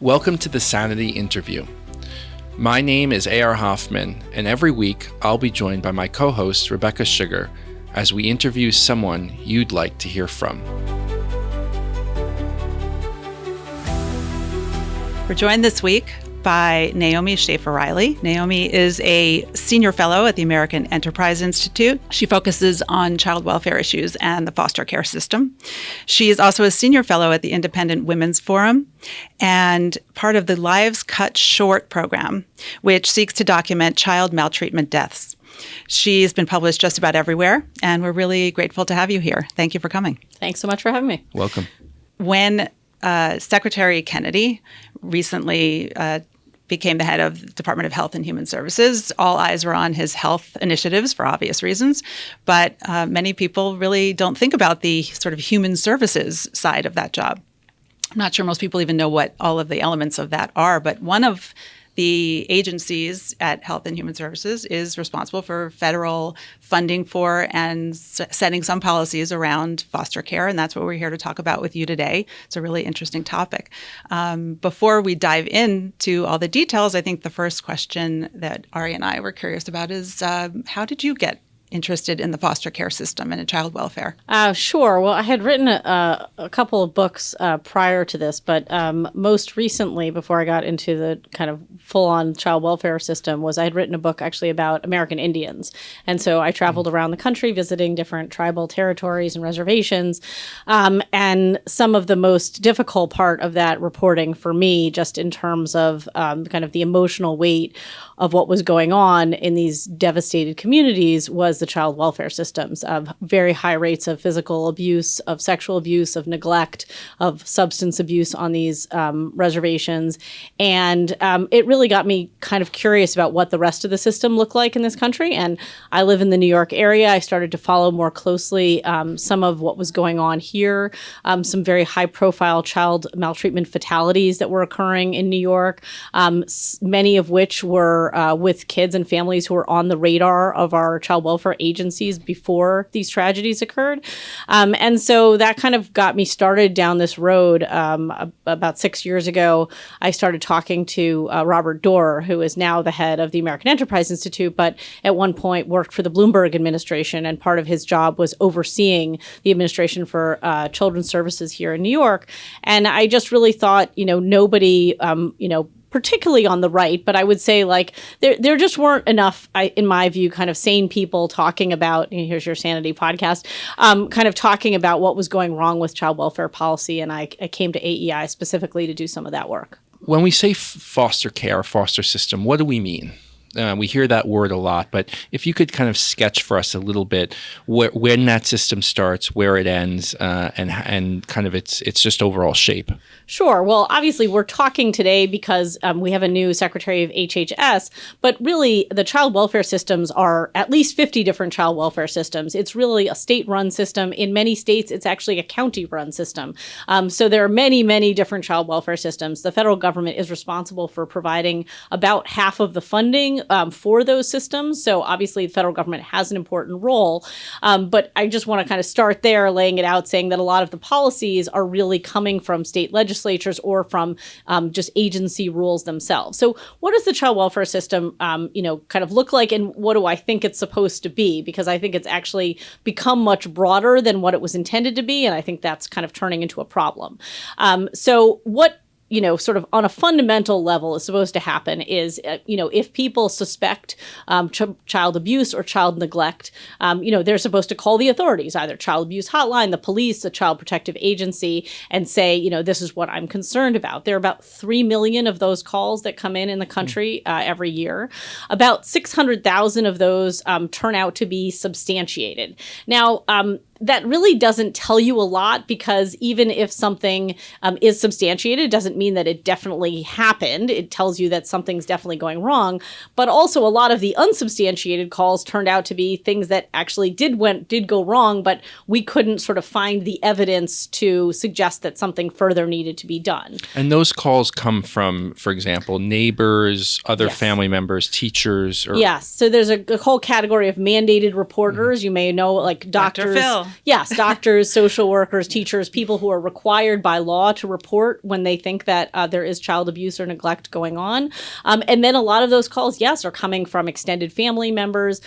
Welcome to the Sanity interview. My name is A.R. Hoffman, and every week I'll be joined by my co-host Rebecca Sugar as we interview someone you'd like to hear from. We're joined this week by Naomi Schaefer Riley. Naomi is a senior fellow at the American Enterprise Institute. She focuses on child welfare issues and the foster care system. She is also a senior fellow at the Independent Women's Forum and part of the Lives Cut Short program, which seeks to document child maltreatment deaths. She's been published just about everywhere, and we're really grateful to have you here. Thank you for coming. Thanks so much for having me. Welcome. When Secretary Kennedy recently became the head of the Department of Health and Human Services, all eyes were on his health initiatives for obvious reasons. But many people really don't think about the sort of human services side of that job. I'm not sure most people even know what all of the elements of that are, but one of the agencies at Health and Human Services is responsible for federal funding for and setting some policies around foster care, and that's what we're here to talk about with you today. It's a really interesting topic. Before we dive into all the details, I think the first question that Ari and I were curious about is how did you get interested in the foster care system and in child welfare? Sure. Well, I had written a couple of books prior to this, but most recently, before I got into the kind of full-on child welfare system, I had written a book actually about American Indians. And so I traveled around the country visiting different tribal territories and reservations. And some of the most difficult part of that reporting for me, just in terms of kind of the emotional weight of what was going on in these devastated communities, was the child welfare systems, of very high rates of physical abuse, of sexual abuse, of neglect, of substance abuse on these reservations. And it really got me kind of curious about what the rest of the system looked like in this country. And I live in the New York area. I started to follow more closely some of what was going on here, some very high profile child maltreatment fatalities that were occurring in New York, many of which were with kids and families who were on the radar of our child welfare agencies before these tragedies occurred. And so that kind of got me started down this road. About 6 years ago, I started talking to Robert Doar, who is now the head of the American Enterprise Institute, but at one point worked for the Bloomberg administration. And part of his job was overseeing the administration for children's services here in New York. And I just really thought, nobody, particularly on the right, but I would say like there just weren't enough, in my view, kind of sane people talking about, here's your Sanity podcast, kind of talking about what was going wrong with child welfare policy. And I came to AEI specifically to do some of that work. When we say foster care, foster system, what do we mean? We hear that word a lot, but if you could kind of sketch for us a little bit when that system starts, where it ends, and kind of its just overall shape. Sure. Well, obviously, we're talking today because we have a new Secretary of HHS, but really the child welfare systems are at least 50 different child welfare systems. It's really a state-run system. In many states, it's actually a county-run system. So there are many, many different child welfare systems. The federal government is responsible for providing about half of the funding for those systems. So obviously the federal government has an important role. But I just want to kind of start there, laying it out, saying that a lot of the policies are really coming from state legislatures or from just agency rules themselves. So what does the child welfare system, kind of look like, and what do I think it's supposed to be? Because I think it's actually become much broader than what it was intended to be. And I think that's kind of turning into a problem. So what sort of on a fundamental level is supposed to happen is, if people suspect child abuse or child neglect, they're supposed to call the authorities, either child abuse hotline, the police, the child protective agency, and say, this is what I'm concerned about. There are about 3 million of those calls that come in the country every year. About 600,000 of those turn out to be substantiated. Now, that really doesn't tell you a lot, because even if something is substantiated, it doesn't mean that it definitely happened. It tells you that something's definitely going wrong. But also a lot of the unsubstantiated calls turned out to be things that actually did go wrong, but we couldn't sort of find the evidence to suggest that something further needed to be done. And those calls come from, for example, neighbors, other Yes. family members, teachers? Yes. So there's a whole category of mandated reporters. You may know, like doctors. Dr. Phil. Yes, doctors, social workers, teachers, people who are required by law to report when they think that there is child abuse or neglect going on. And then a lot of those calls, yes, are coming from extended family members,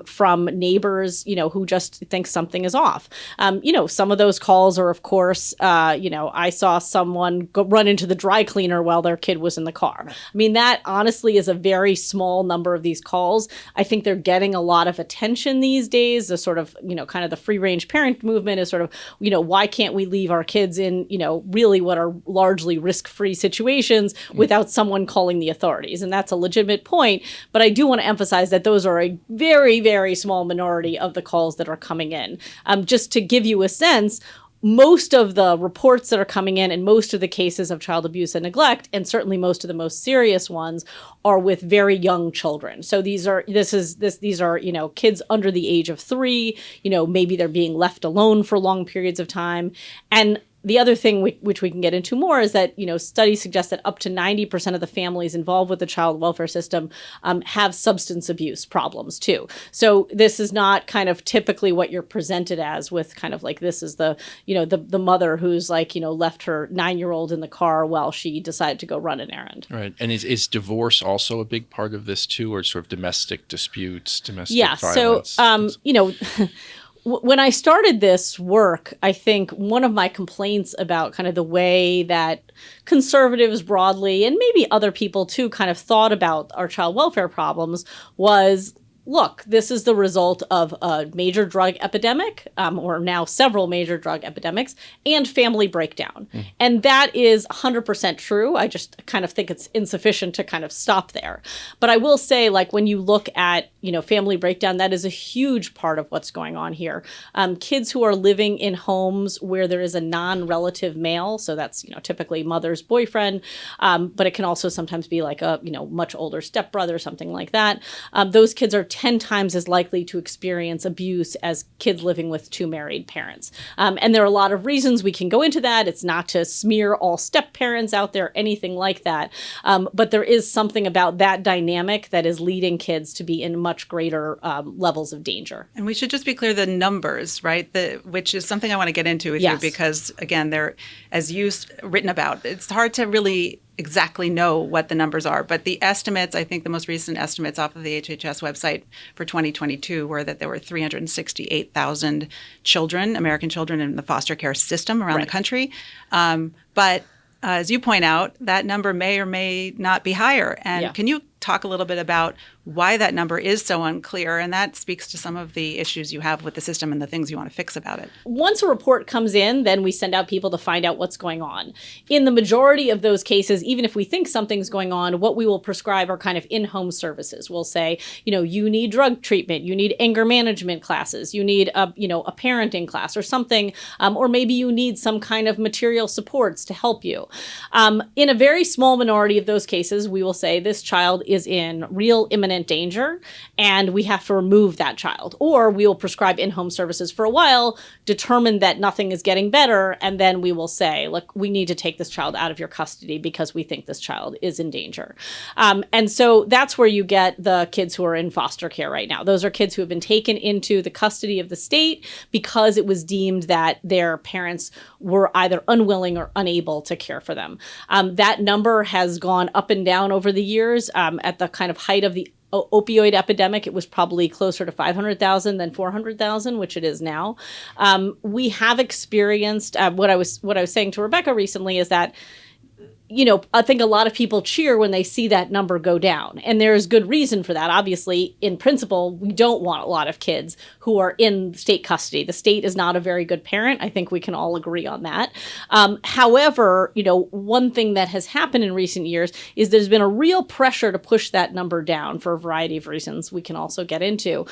from neighbors, who just think something is off. Some of those calls are, of course, I saw someone run into the dry cleaner while their kid was in the car. Right. I mean, that honestly is a very small number of these calls. I think they're getting a lot of attention these days. The sort of, kind of the free range parent movement is sort of, why can't we leave our kids in, really what are largely risk-free situations without someone calling the authorities? And that's a legitimate point. But I do want to emphasize that those are a very, very small minority of the calls that are coming in. Just to give you a sense, most of the reports that are coming in and most of the cases of child abuse and neglect, and certainly most of the most serious ones, are with very young children. So these are kids under the age of 3, maybe they're being left alone for long periods of time. And the other thing which we can get into more is that, studies suggest that up to 90% of the families involved with the child welfare system have substance abuse problems too. So this is not kind of typically what you're presented as with kind of like this is the mother who's left her 9-year-old in the car while she decided to go run an errand. Right. And is divorce also a big part of this too, or sort of domestic disputes, domestic violence? So, when I started this work, I think one of my complaints about kind of the way that conservatives broadly, and maybe other people too, kind of thought about our child welfare problems was, look, this is the result of a major drug epidemic, or now several major drug epidemics, and family breakdown. And that is 100% true. I just kind of think it's insufficient to kind of stop there. But I will say, when you look at, family breakdown, that is a huge part of what's going on here. Kids who are living in homes where there is a non-relative male, so that's, typically mother's boyfriend, but it can also sometimes be like a, much older stepbrother, something like that. Those kids are 10 times as likely to experience abuse as kids living with 2 married parents. And there are a lot of reasons we can go into that. It's not to smear all step parents out there, anything like that. But there is something about that dynamic that is leading kids to be in much greater levels of danger. And we should just be clear, the numbers, right? Which is something I want to get into with you because, again, they're, as you've written about, it's hard to really exactly know what the numbers are. But the estimates, I think the most recent estimates off of the HHS website for 2022 were that there were 368,000 children, American children, in the foster care system around the country. But as you point out, that number may or may not be higher. And can you talk a little bit about why that number is so unclear? And that speaks to some of the issues you have with the system and the things you want to fix about it. Once a report comes in, then we send out people to find out what's going on. In the majority of those cases, even if we think something's going on, what we will prescribe are kind of in-home services. We'll say, you need drug treatment, you need anger management classes, you need a parenting class or something, or maybe you need some kind of material supports to help you. In a very small minority of those cases, we will say this child is in real imminent danger and we have to remove that child. Or we will prescribe in-home services for a while, determine that nothing is getting better, and then we will say, look, we need to take this child out of your custody because we think this child is in danger. And so that's where you get the kids who are in foster care right now. Those are kids who have been taken into the custody of the state because it was deemed that their parents were either unwilling or unable to care for them. That number has gone up and down over the years. At the kind of height of the opioid epidemic, it was probably closer to 500,000 than 400,000, which it is now. We have experienced what I was saying to Rebecca recently is that I think a lot of people cheer when they see that number go down. And there's good reason for that. Obviously, in principle, we don't want a lot of kids who are in state custody. The state is not a very good parent. I think we can all agree on that. However, one thing that has happened in recent years is there's been a real pressure to push that number down for a variety of reasons we can also get into.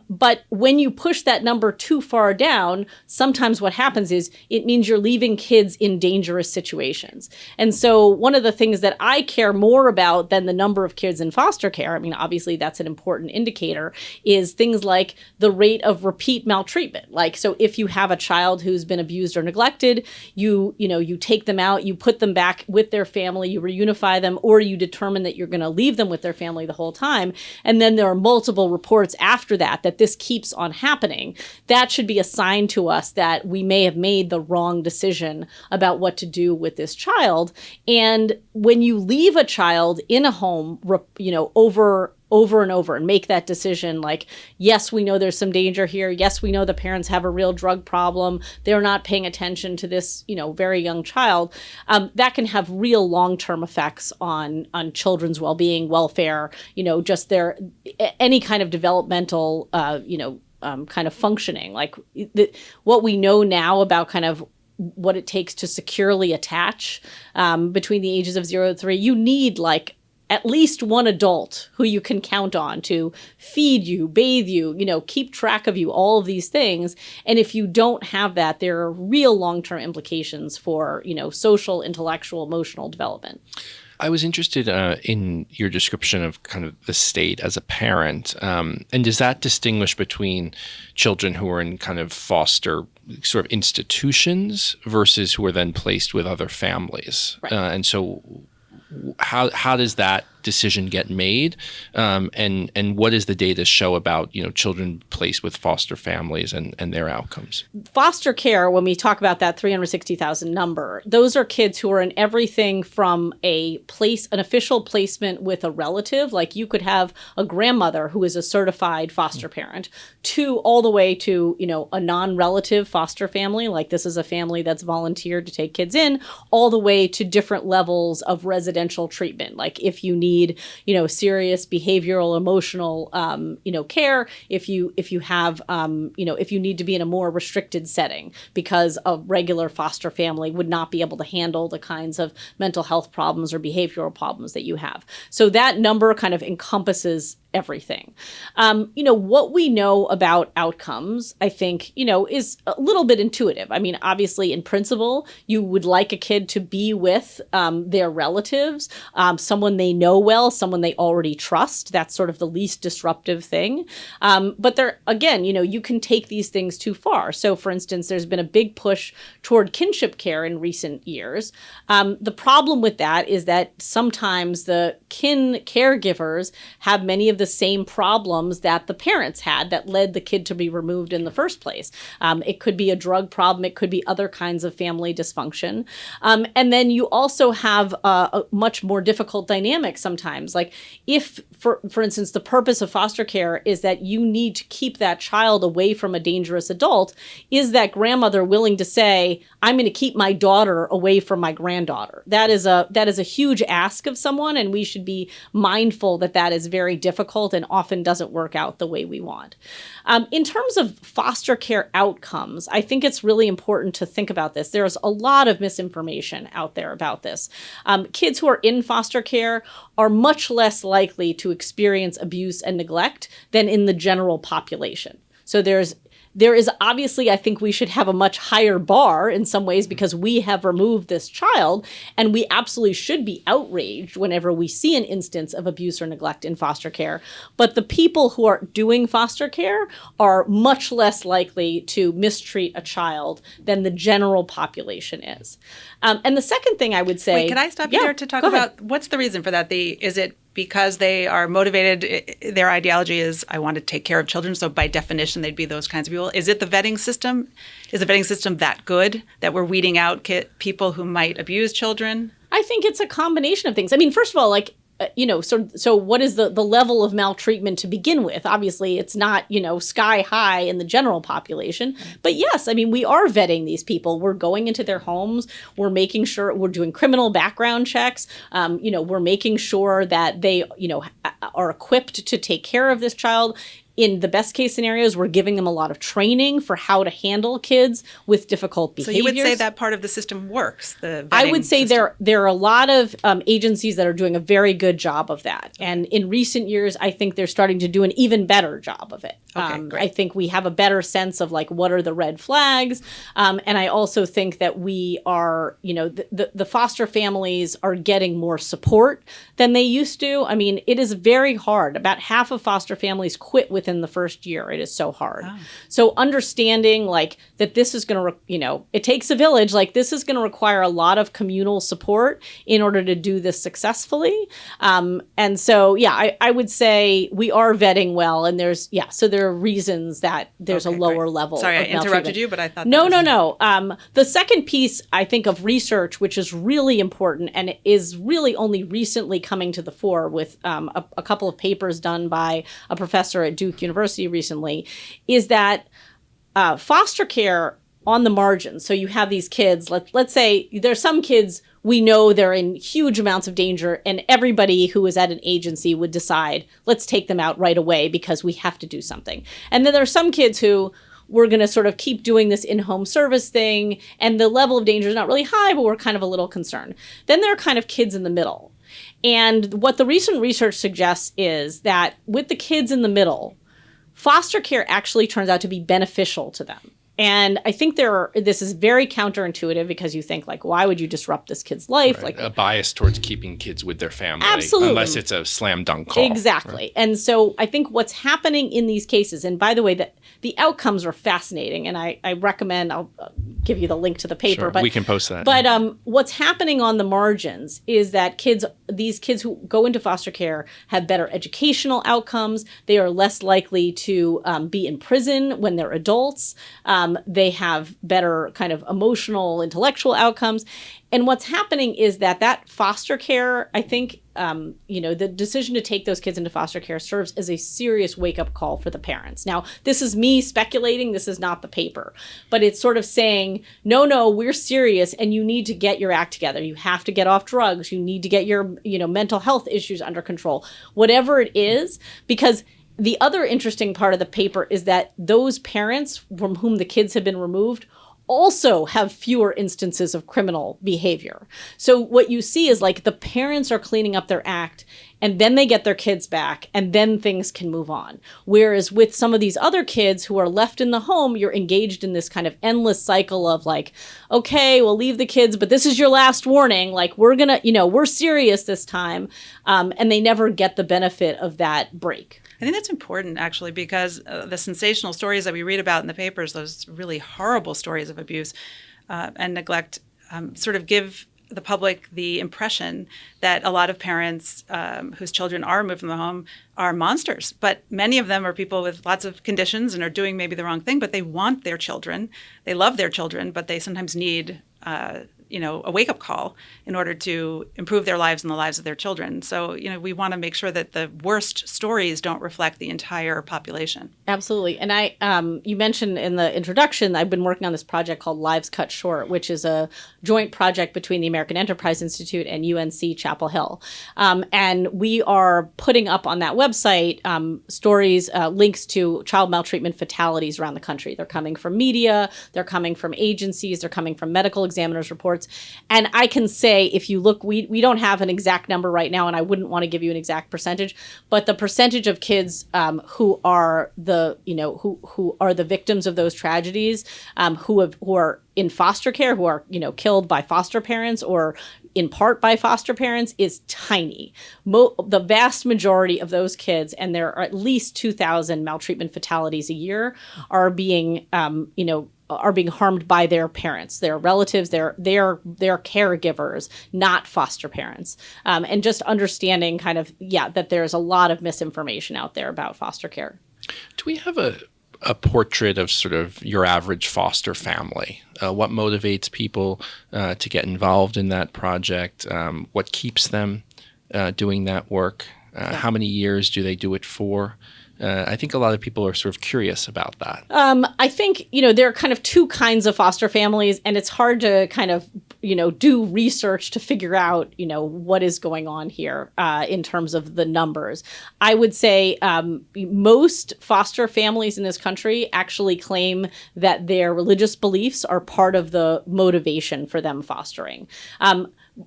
But when you push that number too far down, sometimes what happens is it means you're leaving kids in dangerous situations. And so one of the things that I care more about than the number of kids in foster care, I mean, obviously that's an important indicator, is things like the rate of repeat maltreatment. Like, so if you have a child who's been abused or neglected, you take them out, you put them back with their family, you reunify them, or you determine that you're going to leave them with their family the whole time. And then there are multiple reports after that this keeps on happening. That should be a sign to us that we may have made the wrong decision about what to do with this child. And when you leave a child in a home, over and over and make that decision, like, yes, we know there's some danger here. Yes, we know the parents have a real drug problem. They're not paying attention to this, very young child. That can have real long-term effects on children's well-being, welfare, just any kind of developmental, kind of functioning. Like what we know now about kind of what it takes to securely attach between the ages of 0 to 3, you need like at least one adult who you can count on to feed you, bathe you, keep track of you, all of these things. And if you don't have that, there are real long-term implications for, social, intellectual, emotional development. I was interested in your description of kind of the state as a parent. And does that distinguish between children who are in kind of foster sort of institutions versus who are then placed with other families? Right. And so how does that decision get made? And what does the data show about, children placed with foster families and their outcomes? Foster care, when we talk about that 360,000 number, those are kids who are in everything from an official placement with a relative, like you could have a grandmother who is a certified foster parent, to all the way to, a non-relative foster family, like this is a family that's volunteered to take kids in, all the way to different levels of residential treatment. Like if you need, serious behavioral, emotional, care, if you have, if you need to be in a more restricted setting because a regular foster family would not be able to handle the kinds of mental health problems or behavioral problems that you have. So that number kind of encompasses everything. What we know about outcomes, I think, is a little bit intuitive. I mean, obviously, in principle, you would like a kid to be with their relatives, someone they know well, someone they already trust. That's sort of the least disruptive thing. But there, again, you can take these things too far. So, for instance, there's been a big push toward kinship care in recent years. The problem with that is that sometimes the kin caregivers have many of the same problems that the parents had that led the kid to be removed in the first place. It could be a drug problem. It could be other kinds of family dysfunction. And then you also have a much more difficult dynamic sometimes. Like if, for instance, the purpose of foster care is that you need to keep that child away from a dangerous adult, is that grandmother willing to say, I'm going to keep my daughter away from my granddaughter? That is a huge ask of someone, and we should be mindful that that is very difficult and often doesn't work out the way we want. In terms of foster care outcomes, I think it's really important to think about this. There's a lot of misinformation out there about this. Kids who are in foster care are much less likely to experience abuse and neglect than in the general population. So there is obviously, I think we should have a much higher bar in some ways because we have removed this child, and we absolutely should be outraged whenever we see an instance of abuse or neglect in foster care. But the people who are doing foster care are much less likely to mistreat a child than the general population is. And the second thing I would say... Wait, can I stop you there to talk about what's the reason for that? Is it because they are motivated, their ideology is, I want to take care of children, so by definition they'd be those kinds of people? Is it the vetting system? Is the vetting system that good, that we're weeding out people who might abuse children? I think it's a combination of things. I mean, first of all, so what is the level of maltreatment to begin with? Obviously, it's not, sky high in the general population. But yes, I mean, we are vetting these people. We're going into their homes. We're making sure we're doing criminal background checks. We're making sure that they, are equipped to take care of this child. in the best case scenarios, we're giving them a lot of training for how to handle kids with difficult So behaviors. you would say that part of the system works, the I vetting would say system. there are a lot of agencies that are doing a very good job of that. And in recent years, I think they're starting to do an even better job of it. Okay, great. I think we have a better sense of like what are the red flags. And I also think that we are, the foster families are getting more support than they used to. I mean, it is very hard. About half of foster families quit within the first year. It is so hard. Oh. So understanding like that this is going to, it takes a village, like this is going to require a lot of communal support in order to do this successfully. And so, yeah, I would say we are vetting well. And so there are reasons that there's a lower great. level. Sorry, I of interrupted maltreatment. you, but I thought No. The second piece, I think, of research, which is really important and is really only recently coming to the fore with a couple of papers done by a professor at Duke University recently, is that foster care on the margins. So you have these kids, let's say there's some kids we know they're in huge amounts of danger, and everybody who is at an agency would decide, let's take them out right away because we have to do something. And then there are some kids who we're going to sort of keep doing this in-home service thing, and the level of danger is not really high, but we're kind of a little concerned. Then there are kind of kids in the middle. And what the recent research suggests is that with the kids in the middle, foster care actually turns out to be beneficial to them. And I think this is very counterintuitive because you think like, why would you disrupt this kid's life? Right. Like A bias towards keeping kids with their family. Absolutely. Unless it's a slam dunk call. Exactly. Right. And so I think what's happening in these cases, and by the way, that the outcomes are fascinating, and I recommend, I'll give you the link to the paper. Sure. But We can post that. But what's happening on the margins is that these kids who go into foster care have better educational outcomes. They are less likely to be in prison when they're adults. They have better kind of emotional, intellectual outcomes. And what's happening is that foster care, I think, the decision to take those kids into foster care serves as a serious wake-up call for the parents. Now, this is me speculating. This is not the paper. But it's sort of saying, no, we're serious, and you need to get your act together. You have to get off drugs. You need to get your, mental health issues under control. Whatever it is, because the other interesting part of the paper is that those parents from whom the kids have been removed also have fewer instances of criminal behavior. So what you see is like the parents are cleaning up their act, and then they get their kids back, and then things can move on. Whereas with some of these other kids who are left in the home, you're engaged in this kind of endless cycle of like, okay, we'll leave the kids, but this is your last warning. Like we're gonna, we're serious this time. And they never get the benefit of that break. I think that's important, actually, because the sensational stories that we read about in the papers, those really horrible stories of abuse and neglect, sort of give the public the impression that a lot of parents whose children are removed from the home are monsters. But many of them are people with lots of conditions and are doing maybe the wrong thing, but they want their children. They love their children, but they sometimes need a wake-up call in order to improve their lives and the lives of their children. So, we want to make sure that the worst stories don't reflect the entire population. Absolutely. And you mentioned in the introduction, I've been working on this project called Lives Cut Short, which is a joint project between the American Enterprise Institute and UNC Chapel Hill. And we are putting up on that website stories, links to child maltreatment fatalities around the country. They're coming from media, they're coming from agencies, they're coming from medical examiners' reports. And I can say, if you look, we don't have an exact number right now, and I wouldn't want to give you an exact percentage, but the percentage of kids who are who are the victims of those tragedies, who are in foster care, who are killed by foster parents or in part by foster parents, is tiny. The vast majority of those kids, and there are at least 2,000 maltreatment fatalities a year, are being harmed by their parents, their relatives, their caregivers, not foster parents. And just understanding that there's a lot of misinformation out there about foster care. Do we have a portrait of sort of your average foster family? What motivates people to get involved in that project? What keeps them doing that work? How many years do they do it for? I think a lot of people are sort of curious about that. I think, there are kind of two kinds of foster families, and it's hard to kind of do research to figure out, what is going on here in terms of the numbers. I would say most foster families in this country actually claim that their religious beliefs are part of the motivation for them fostering.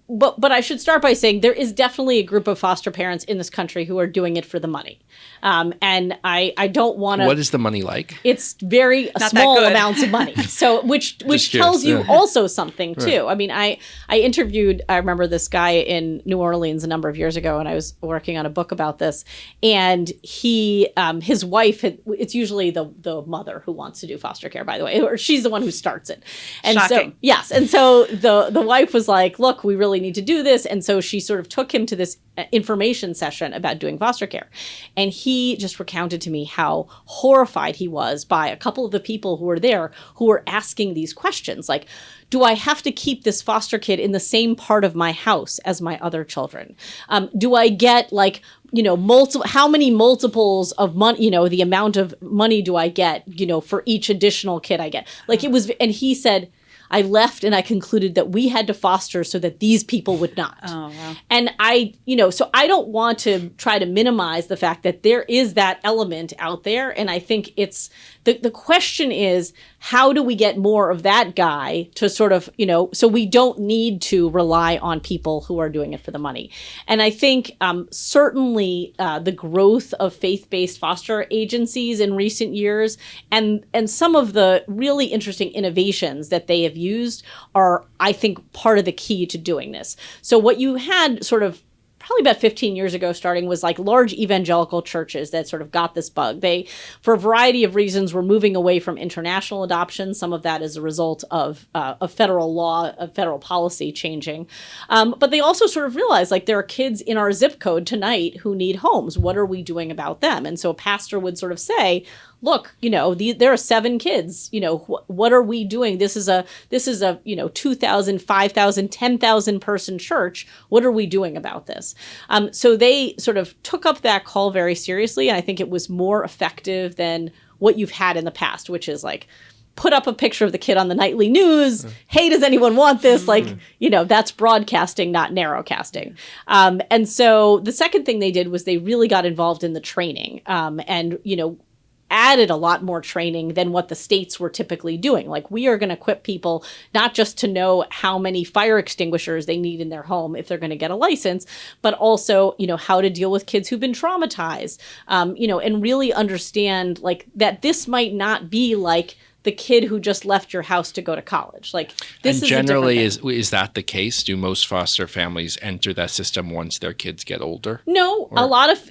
But I should start by saying there is definitely a group of foster parents in this country who are doing it for the money. And I don't want to... What is the money like? It's very small amounts of money. So which tells you also something too. Right. I mean, I remember this guy in New Orleans a number of years ago, and I was working on a book about this. And his wife, it's usually the mother who wants to do foster care, by the way, or she's the one who starts it. And Shocking. So, yes. And so the wife was like, look, we really need to do this. And so she sort of took him to this information session about doing foster care. And he just recounted to me how horrified he was by a couple of the people who were there who were asking these questions like, do I have to keep this foster kid in the same part of my house as my other children? Do I get how many multiples of money, the amount of money do I get, for each additional kid I get? And he said, I left and I concluded that we had to foster so that these people would not. Oh, wow. And so I don't want to try to minimize the fact that there is that element out there. And I think it's, the question is, how do we get more of that guy to sort of, so we don't need to rely on people who are doing it for the money. And I think certainly the growth of faith-based foster agencies in recent years and some of the really interesting innovations that they have used are, I think, part of the key to doing this. So what you had sort of probably about 15 years ago starting was like large evangelical churches that sort of got this bug. They, for a variety of reasons, were moving away from international adoption. Some of that is a result of federal law, of federal policy changing. But they also sort of realized like there are kids in our zip code tonight who need homes. What are we doing about them? And so a pastor would sort of say, look, there are 7 kids, what are we doing? This is a 2,000, 5,000, 10,000 person church. What are we doing about this? So they sort of took up that call very seriously. And I think it was more effective than what you've had in the past, which is like, put up a picture of the kid on the nightly news. Hey, does anyone want this? That's broadcasting, not narrowcasting. And so the second thing they did was they really got involved in the training and added a lot more training than what the states were typically doing. Like, we are going to equip people not just to know how many fire extinguishers they need in their home if they're going to get a license, but also, how to deal with kids who've been traumatized, and really understand like that this might not be like the kid who just left your house to go to college. Like, this and is generally is that the case? Do most foster families enter that system once their kids get older? No,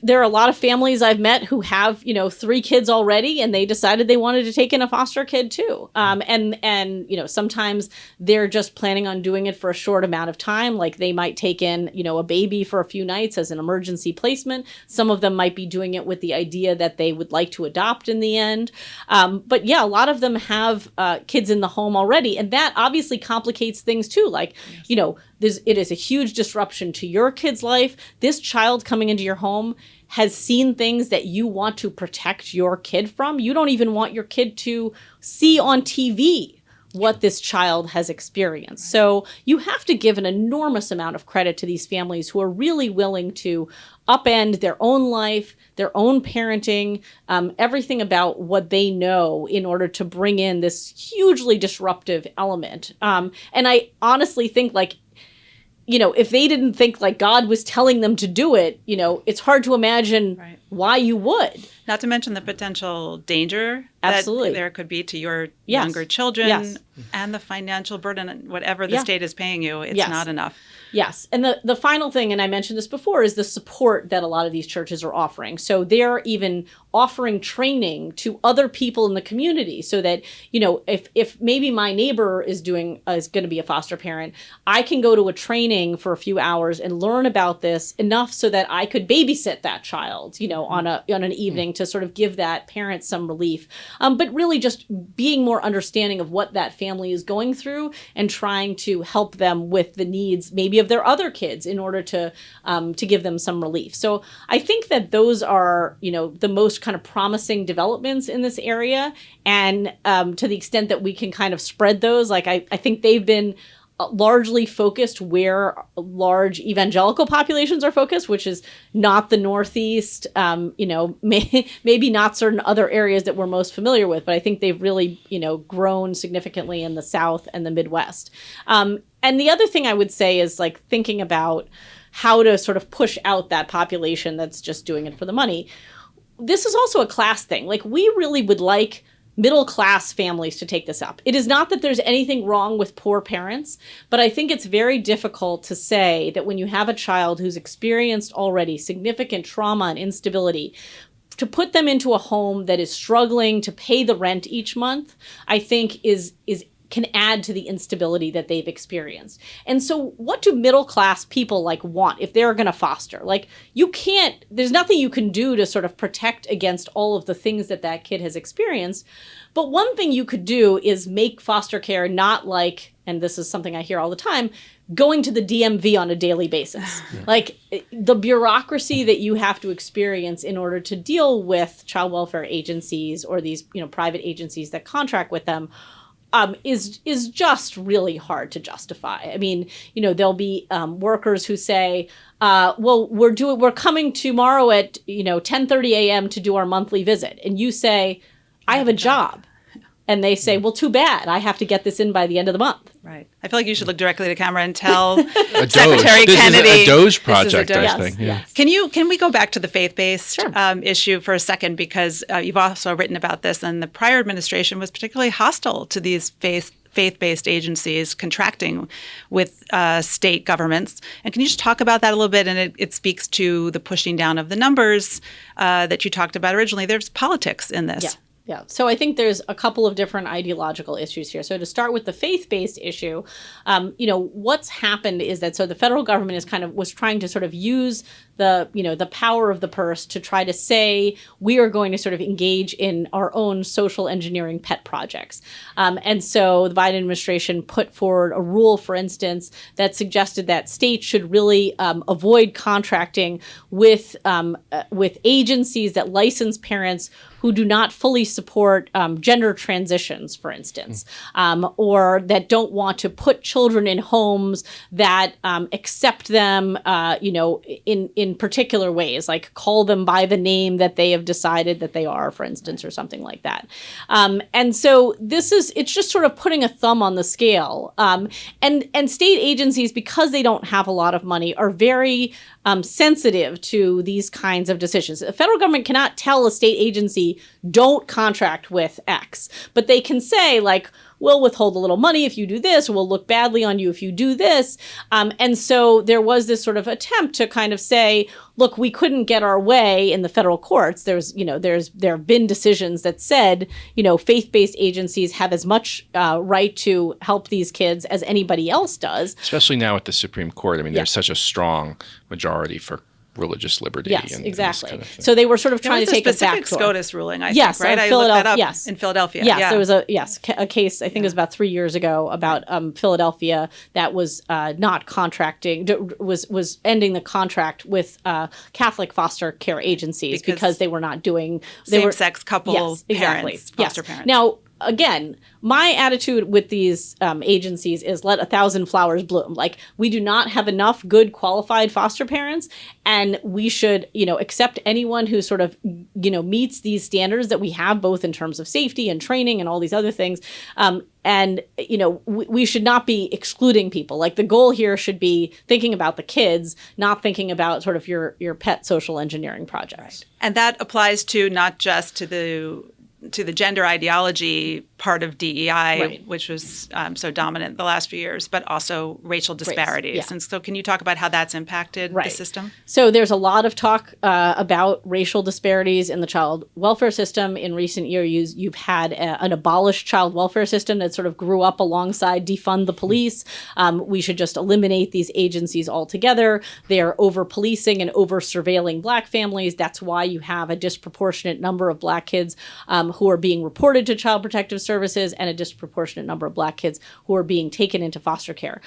there are a lot of families I've met who have 3 kids already, and they decided they wanted to take in a foster kid too. And sometimes they're just planning on doing it for a short amount of time. Like, they might take in a baby for a few nights as an emergency placement. Some of them might be doing it with the idea that they would like to adopt in the end. But yeah, a lot of them have kids in the home already, and that obviously complicates things too. Like, it is a huge disruption to your kid's life. This child coming into your home has seen things that you want to protect your kid from. You don't even want your kid to see on TV what this child has experienced. So you have to give an enormous amount of credit to these families who are really willing to upend their own life, their own parenting, everything about what they know in order to bring in this hugely disruptive element. And I honestly think if they didn't think like God was telling them to do it, it's hard to imagine why you would. Not to mention the potential danger Absolutely. that there could be to your younger children, Yes. and the financial burden, whatever the state is paying you, it's not enough. Yes. And the final thing, and I mentioned this before, is the support that a lot of these churches are offering. So they're even offering training to other people in the community so that, if maybe my neighbor is going to be a foster parent, I can go to a training for a few hours and learn about this enough so that I could babysit that child, on an evening to sort of give that parent some relief. But really just being more understanding of what that family is going through and trying to help them with the needs maybe of their other kids in order to give them some relief. So I think that those are, the most kind of promising developments in this area. And to the extent that we can kind of spread those, like I think they've been largely focused where large evangelical populations are focused, which is not the Northeast, maybe not certain other areas that we're most familiar with, but I think they've really, grown significantly in the South and the Midwest. And the other thing I would say is like thinking about how to sort of push out that population that's just doing it for the money. This is also a class thing. Like, we really would like middle-class families to take this up. It is not that there's anything wrong with poor parents, but I think it's very difficult to say that when you have a child who's experienced already significant trauma and instability, to put them into a home that is struggling to pay the rent each month, I think can add to the instability that they've experienced. And so what do middle class people like want if they're going to foster? Like, there's nothing you can do to sort of protect against all of the things that kid has experienced. But one thing you could do is make foster care not like, and this is something I hear all the time, going to the DMV on a daily basis. Like, the bureaucracy that you have to experience in order to deal with child welfare agencies or these, private agencies that contract with them is just really hard to justify. I mean, there'll be workers who say, well, we're coming tomorrow at 10:30 a.m. to do our monthly visit, and you say, I have a job. And they say, well, too bad. I have to get this in by the end of the month. Right. I feel like you should look directly to the camera and tell Secretary Kennedy. This is a Doge project, I think. Yes. Can we go back to the faith-based Sure. issue for a second? Because you've also written about this, and the prior administration was particularly hostile to these faith-based agencies contracting with state governments. And can you just talk about that a little bit? And it speaks to the pushing down of the numbers that you talked about originally. There's politics in this. Yeah. Yeah. So I think there's a couple of different ideological issues here. So to start with the faith-based issue, what's happened is that the federal government was trying to sort of use the power of the purse to try to say we are going to sort of engage in our own social engineering pet projects. And so the Biden administration put forward a rule, for instance, that suggested that states should really avoid contracting with agencies that license parents who do not fully support gender transitions, for instance, or that don't want to put children in homes that accept them, in particular ways, like call them by the name that they have decided that they are, for instance, or something like that. And so it's just sort of putting a thumb on the scale. And state agencies, because they don't have a lot of money, are very sensitive to these kinds of decisions. The federal government cannot tell a state agency, don't contract with X, but they can say, like, we'll withhold a little money if you do this, or we'll look badly on you if you do this. And so there was this sort of attempt to kind of say, look, we couldn't get our way in the federal courts. There have been decisions that said, faith-based agencies have as much right to help these kids as anybody else does. Especially now with the Supreme Court. I mean, there's such a strong majority for religious liberty. Yes, and exactly. Kind of thing. So they were sort of trying to take a specific backdoor. SCOTUS ruling, I yes, think, right? I looked that up yes. in Philadelphia. Yes, there was a case, I think it was about 3 years ago, about Philadelphia that was not contracting, was ending the contract with Catholic foster care agencies because they were not doing same-sex couple yes, exactly. parents, foster parents. Now, again, my attitude with these agencies is let 1,000 flowers bloom. Like, we do not have enough good qualified foster parents, and we should, accept anyone who sort of, meets these standards that we have, both in terms of safety and training and all these other things. And, we should not be excluding people. Like, the goal here should be thinking about the kids, not thinking about sort of your pet social engineering projects. Right. And that applies to not just to the gender ideology part of DEI, right, which was so dominant the last few years, but also racial disparities. Yeah. And so can you talk about how that's impacted the system? So there's a lot of talk about racial disparities in the child welfare system. In recent years, you've had an abolished child welfare system that sort of grew up alongside defund the police. We should just eliminate these agencies altogether. They're over-policing and over-surveilling Black families. That's why you have a disproportionate number of Black kids who are being reported to Child Protective services and a disproportionate number of Black kids who are being taken into foster care.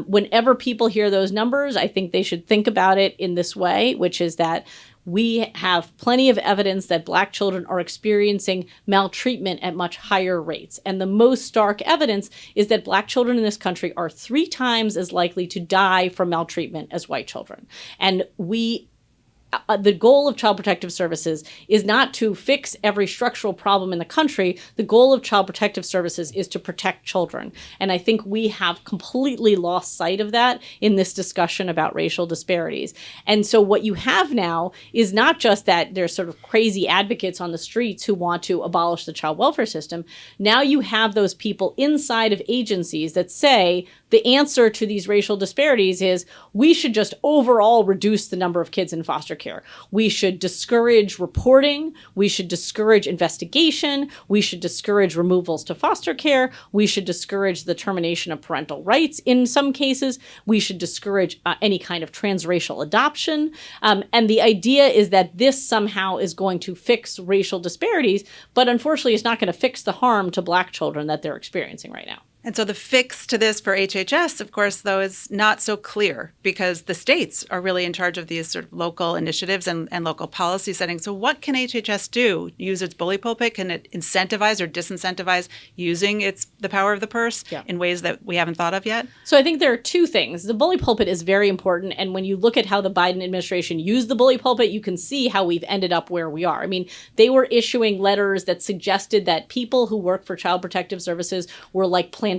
Whenever people hear those numbers, I think they should think about it in this way, which is that we have plenty of evidence that Black children are experiencing maltreatment at much higher rates. And the most stark evidence is that Black children in this country are 3 times as likely to die from maltreatment as white children. And the goal of Child Protective Services is not to fix every structural problem in the country. The goal of Child Protective Services is to protect children. And I think we have completely lost sight of that in this discussion about racial disparities. And so what you have now is not just that there's sort of crazy advocates on the streets who want to abolish the child welfare system. Now you have those people inside of agencies that say the answer to these racial disparities is we should just overall reduce the number of kids in foster care. We should discourage reporting. We should discourage investigation. We should discourage removals to foster care. We should discourage the termination of parental rights in some cases. We should discourage any kind of transracial adoption. And the idea is that this somehow is going to fix racial disparities, but unfortunately it's not going to fix the harm to Black children that they're experiencing right now. And so the fix to this for HHS, of course, though, is not so clear because the states are really in charge of these sort of local initiatives and local policy settings. So what can HHS do? Use its bully pulpit? Can it incentivize or disincentivize using the power of the purse in ways that we haven't thought of yet? So I think there are 2 things. The bully pulpit is very important. And when you look at how the Biden administration used the bully pulpit, you can see how we've ended up where we are. I mean, they were issuing letters that suggested that people who work for Child Protective Services were like plantation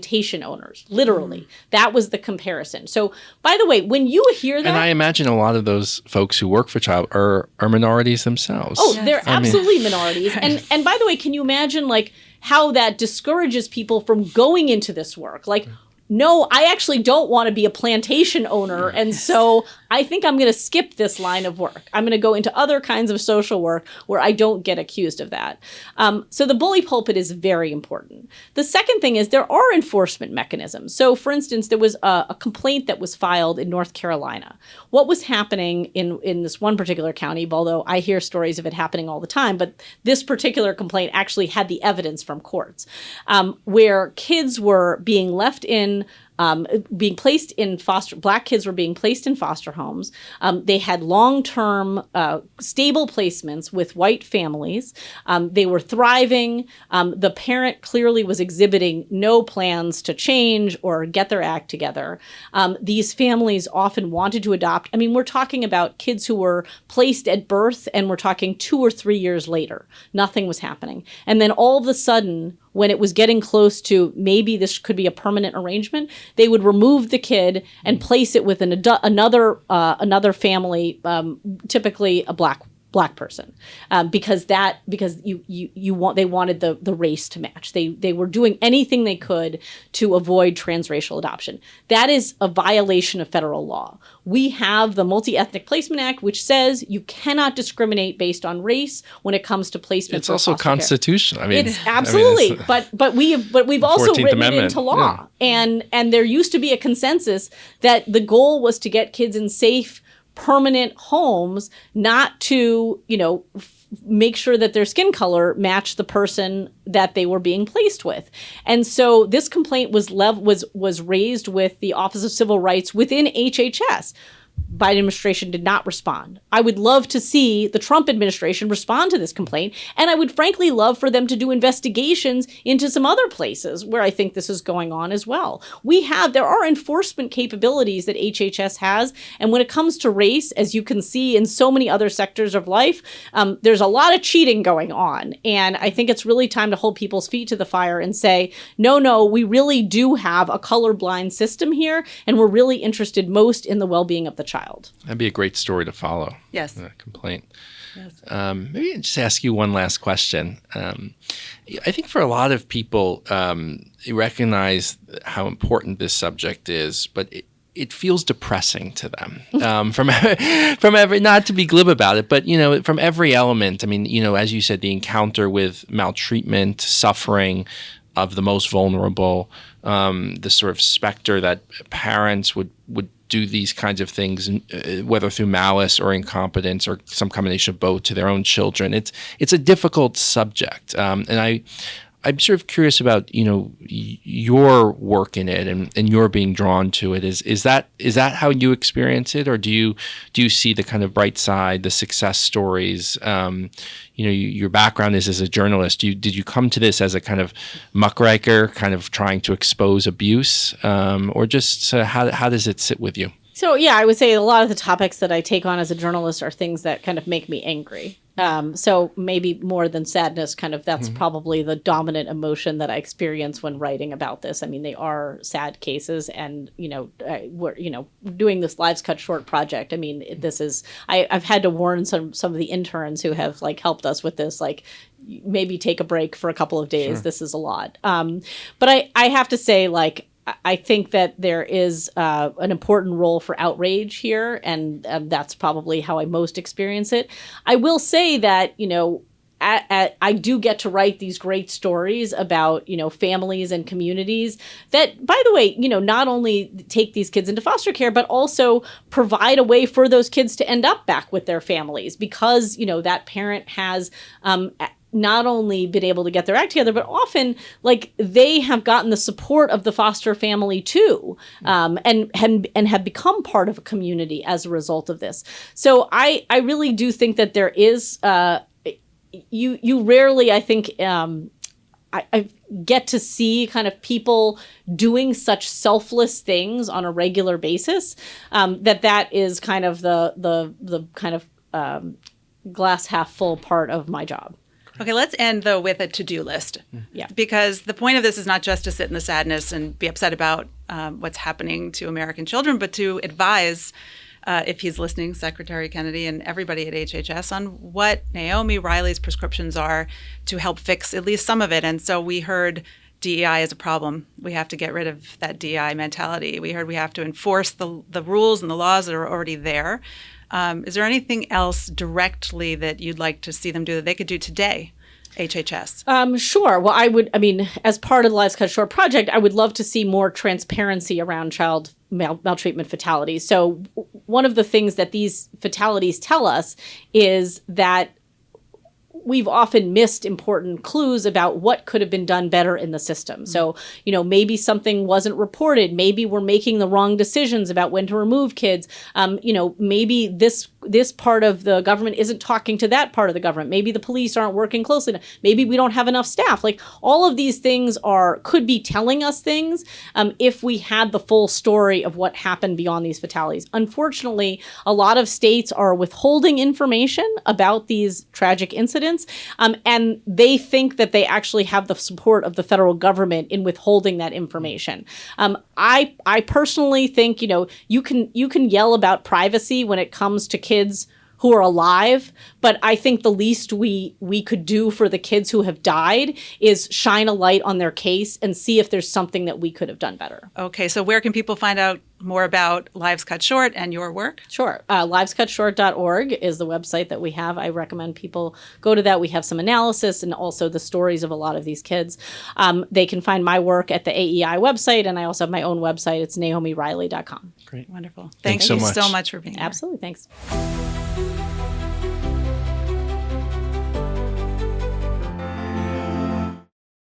owners, literally. That was the comparison. So, by the way, when you hear that... And I imagine a lot of those folks who work for child are minorities themselves. Oh, they're absolutely minorities. And by the way, can you imagine like how that discourages people from going into this work? Like, no, I actually don't want to be a plantation owner. And so I think I'm going to skip this line of work. I'm going to go into other kinds of social work where I don't get accused of that. So the bully pulpit is very important. The second thing is there are enforcement mechanisms. So for instance, there was a complaint that was filed in North Carolina. What was happening in this one particular county, although I hear stories of it happening all the time, but this particular complaint actually had the evidence from courts where kids were being left in being placed in Black kids were being placed in foster homes. They had long-term stable placements with white families. They were thriving. The parent clearly was exhibiting no plans to change or get their act together. These families often wanted to adopt. I mean, we're talking about kids who were placed at birth, and we're talking 2 or 3 years later. Nothing was happening. And then all of a sudden, when it was getting close to maybe this could be a permanent arrangement, they would remove the kid and place it with another family, typically a black person, because they wanted the race to match. They were doing anything they could to avoid transracial adoption. That is a violation of federal law. We have the Multi-Ethnic Placement Act, which says you cannot discriminate based on race when it comes to placement. It's also constitutional. I mean, it's absolutely, but we've also written it into law, and there used to be a consensus that the goal was to get kids in safe, permanent homes, not to, make sure that their skin color matched the person that they were being placed with. And so this complaint was raised with the Office of Civil Rights within HHS. Biden administration did not respond. I would love to see the Trump administration respond to this complaint, and I would frankly love for them to do investigations into some other places where I think this is going on as well. There are enforcement capabilities that HHS has, and when it comes to race, as you can see in so many other sectors of life, there's a lot of cheating going on, and I think it's really time to hold people's feet to the fire and say, no, we really do have a colorblind system here, and we're really interested most in the well-being of the child. That'd be a great story to follow. Yes. Complaint. Yes. Maybe I'll just ask you one last question. I think for a lot of people, you recognize how important this subject is, but it feels depressing to them from every, not to be glib about it, but from every element. I mean, as you said, the encounter with maltreatment, suffering of the most vulnerable, the sort of specter that parents would do these kinds of things, whether through malice or incompetence or some combination of both, to their own children. It's a difficult subject, and I'm sort of curious about, your work in it and your being drawn to it. Is that how you experience it, or do you see the kind of bright side, the success stories? Your background is as a journalist. Did you come to this as a kind of muckraker, kind of trying to expose abuse, or just how does it sit with you? So, yeah, I would say a lot of the topics that I take on as a journalist are things that kind of make me angry. So maybe more than sadness, kind of that's probably the dominant emotion that I experience when writing about this. I mean, they are sad cases, and we're doing this Lives Cut Short project. I mean, this is I've had to warn some of the interns who have helped us with this, maybe take a break for a couple of days. Sure. This is a lot. But I have to say, I think that there is an important role for outrage here, and that's probably how I most experience it. I will say that, I do get to write these great stories about, families and communities that, by the way, not only take these kids into foster care, but also provide a way for those kids to end up back with their families because, that parent has not only been able to get their act together, but often they have gotten the support of the foster family too, and have become part of a community as a result of this. So I really do think that there is, you rarely, I think, I get to see kind of people doing such selfless things on a regular basis, that is kind of the kind of glass half full part of my job. Okay, let's end, though, with a to-do list. Yeah. Because the point of this is not just to sit in the sadness and be upset about what's happening to American children, but to advise, if he's listening, Secretary Kennedy and everybody at HHS, on what Naomi Riley's prescriptions are to help fix at least some of it. And so we heard DEI is a problem. We have to get rid of that DEI mentality. We heard we have to enforce the rules and the laws that are already there. Is there anything else directly that you'd like to see them do that they could do today, HHS? Sure. Well, as part of the Lives Cut Short project, I would love to see more transparency around child maltreatment fatalities. So one of the things that these fatalities tell us is that we've often missed important clues about what could have been done better in the system. So, maybe something wasn't reported. Maybe we're making the wrong decisions about when to remove kids. Maybe this part of the government isn't talking to that part of the government. Maybe the police aren't working closely enough. Maybe we don't have enough staff. All of these things could be telling us things if we had the full story of what happened beyond these fatalities. Unfortunately, a lot of states are withholding information about these tragic incidents. And they think that they actually have the support of the federal government in withholding that information. I personally think, you can yell about privacy when it comes to kids who are alive, but I think the least we could do for the kids who have died is shine a light on their case and see if there's something that we could have done better. Okay, so where can people find out more about Lives Cut Short and your work? Sure. livescutshort.org is the website that we have. I recommend people go to that. We have some analysis and also the stories of a lot of these kids. They can find my work at the AEI website, and I also have my own website. It's naomiriley.com. Great. Wonderful. Thanks Thank so you much. so much for being here. Absolutely. Thanks.